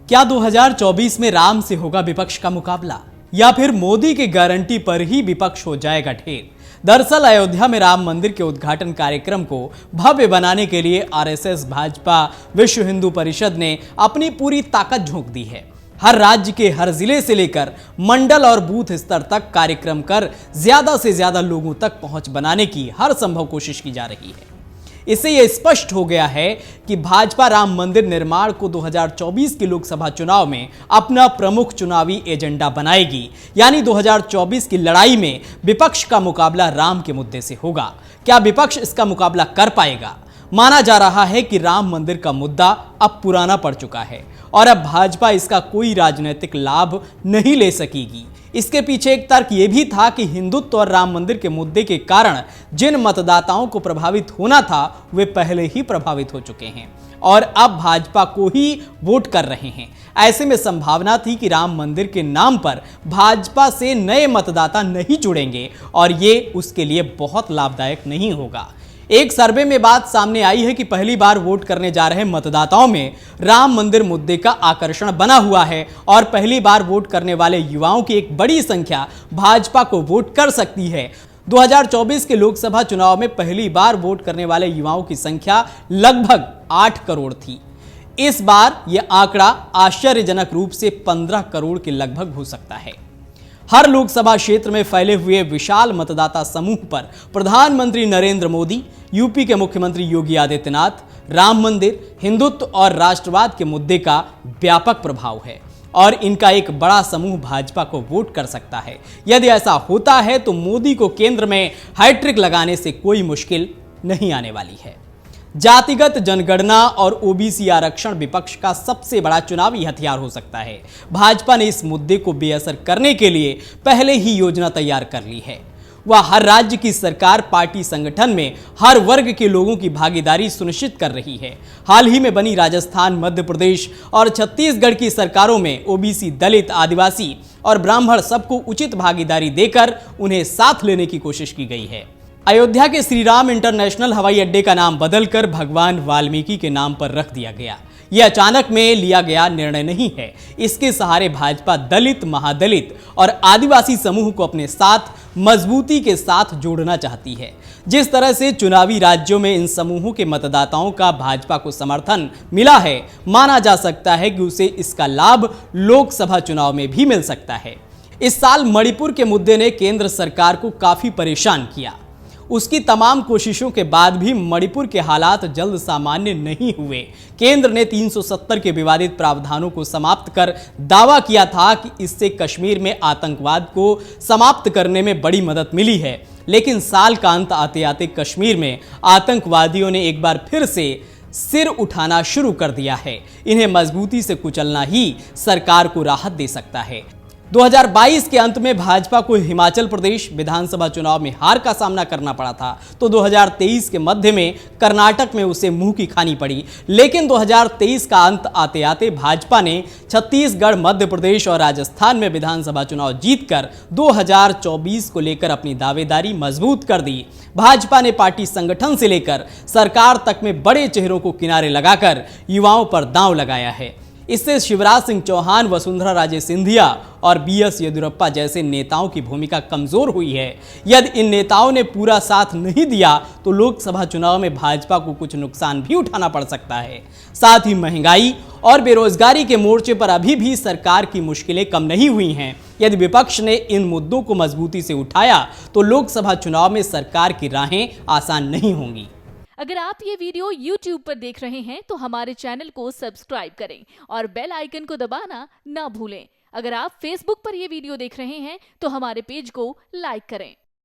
क्या 2024 में राम से होगा विपक्ष का मुकाबला या फिर मोदी की गारंटी पर ही विपक्ष हो जाएगा ढेर? दरअसल अयोध्या में राम मंदिर के उद्घाटन कार्यक्रम को भव्य बनाने के लिए आरएसएस, भाजपा, विश्व हिंदू परिषद ने अपनी पूरी ताकत झोंक दी है। हर राज्य के हर जिले से लेकर मंडल और बूथ स्तर तक कार्यक्रम कर ज्यादा से ज्यादा लोगों तक पहुंच बनाने की हर संभव कोशिश की जा रही है। इससे यह स्पष्ट हो गया है कि भाजपा राम मंदिर निर्माण को 2024 के लोकसभा चुनाव में अपना प्रमुख चुनावी एजेंडा बनाएगी। यानी 2024 की लड़ाई में विपक्ष का मुकाबला राम के मुद्दे से होगा। क्या विपक्ष इसका मुकाबला कर पाएगा? माना जा रहा है कि राम मंदिर का मुद्दा अब पुराना पड़ चुका है और अब भाजपा इसका कोई राजनीतिक लाभ नहीं ले सकेगी। इसके पीछे एक तर्क यह भी था कि हिंदुत्व और राम मंदिर के मुद्दे के कारण जिन मतदाताओं को प्रभावित होना था वे पहले ही प्रभावित हो चुके हैं और अब भाजपा को ही वोट कर रहे हैं। ऐसे में संभावना थी कि राम मंदिर के नाम पर भाजपा से नए मतदाता नहीं जुड़ेंगे और ये उसके लिए बहुत लाभदायक नहीं होगा। एक सर्वे में बात सामने आई है कि पहली बार वोट करने जा रहे मतदाताओं में राम मंदिर मुद्दे का आकर्षण बना हुआ है और पहली बार वोट करने वाले युवाओं की एक बड़ी संख्या भाजपा को वोट कर सकती है। 2024 के लोकसभा चुनाव में पहली बार वोट करने वाले युवाओं की संख्या लगभग 8 करोड़ थी। इस बार यह आंकड़ा आश्चर्यजनक रूप से 15 करोड़ के लगभग हो सकता है। हर लोकसभा क्षेत्र में फैले हुए विशाल मतदाता समूह पर प्रधानमंत्री नरेंद्र मोदी, यूपी के मुख्यमंत्री योगी आदित्यनाथ, राम मंदिर, हिंदुत्व और राष्ट्रवाद के मुद्दे का व्यापक प्रभाव है और इनका एक बड़ा समूह भाजपा को वोट कर सकता है। यदि ऐसा होता है तो मोदी को केंद्र में हैट्रिक लगाने से कोई मुश्किल नहीं आने वाली है। जातिगत जनगणना और ओबीसी आरक्षण विपक्ष का सबसे बड़ा चुनावी हथियार हो सकता है। भाजपा ने इस मुद्दे को बेअसर करने के लिए पहले ही योजना तैयार कर ली है। वह हर राज्य की सरकार, पार्टी संगठन में हर वर्ग के लोगों की भागीदारी सुनिश्चित कर रही है। हाल ही में बनी राजस्थान, मध्य प्रदेश और छत्तीसगढ़ की सरकारों में ओबीसी, दलित, आदिवासी और ब्राह्मण सबको उचित भागीदारी देकर उन्हें साथ लेने की कोशिश की गई है। अयोध्या के श्री राम इंटरनेशनल हवाई अड्डे का नाम बदलकर भगवान वाल्मीकि के नाम पर रख दिया गया। यह अचानक में लिया गया निर्णय नहीं है। इसके सहारे भाजपा दलित, महादलित और आदिवासी समूह को अपने साथ मजबूती के साथ जोड़ना चाहती है। जिस तरह से चुनावी राज्यों में इन समूहों के मतदाताओं का भाजपा को समर्थन मिला है, माना जा सकता है कि उसे इसका लाभ लोकसभा चुनाव में भी मिल सकता है। इस साल मणिपुर के मुद्दे ने केंद्र सरकार को काफी परेशान किया। उसकी तमाम कोशिशों के बाद भी मणिपुर के हालात जल्द सामान्य नहीं हुए। केंद्र ने 370 के विवादित प्रावधानों को समाप्त कर दावा किया था कि इससे कश्मीर में आतंकवाद को समाप्त करने में बड़ी मदद मिली है। लेकिन साल का अंत आते आते कश्मीर में आतंकवादियों ने एक बार फिर से सिर उठाना शुरू कर दिया है। इन्हें मजबूती से कुचलना ही सरकार को राहत दे सकता है। 2022 के अंत में भाजपा को हिमाचल प्रदेश विधानसभा चुनाव में हार का सामना करना पड़ा था, तो 2023 के मध्य में कर्नाटक में उसे मुंह की खानी पड़ी। लेकिन 2023 का अंत आते आते भाजपा ने छत्तीसगढ़, मध्य प्रदेश और राजस्थान में विधानसभा चुनाव जीतकर 2024 को लेकर अपनी दावेदारी मजबूत कर दी। भाजपा ने पार्टी संगठन से लेकर सरकार तक में बड़े चेहरों को किनारे लगाकर युवाओं पर दांव लगाया है। इससे शिवराज सिंह चौहान, वसुंधरा राजे सिंधिया और बीएस येदियुरप्पा जैसे नेताओं की भूमिका कमजोर हुई है। यदि इन नेताओं ने पूरा साथ नहीं दिया तो लोकसभा चुनाव में भाजपा को कुछ नुकसान भी उठाना पड़ सकता है। साथ ही महंगाई और बेरोजगारी के मोर्चे पर अभी भी सरकार की मुश्किलें कम नहीं हुई हैं। यदि विपक्ष ने इन मुद्दों को मजबूती से उठाया तो लोकसभा चुनाव में सरकार की राहें आसान नहीं होंगी। अगर आप ये वीडियो YouTube पर देख रहे हैं तो हमारे चैनल को सब्सक्राइब करें और बेल आइकन को दबाना ना भूलें। अगर आप Facebook पर ये वीडियो देख रहे हैं तो हमारे पेज को लाइक करें।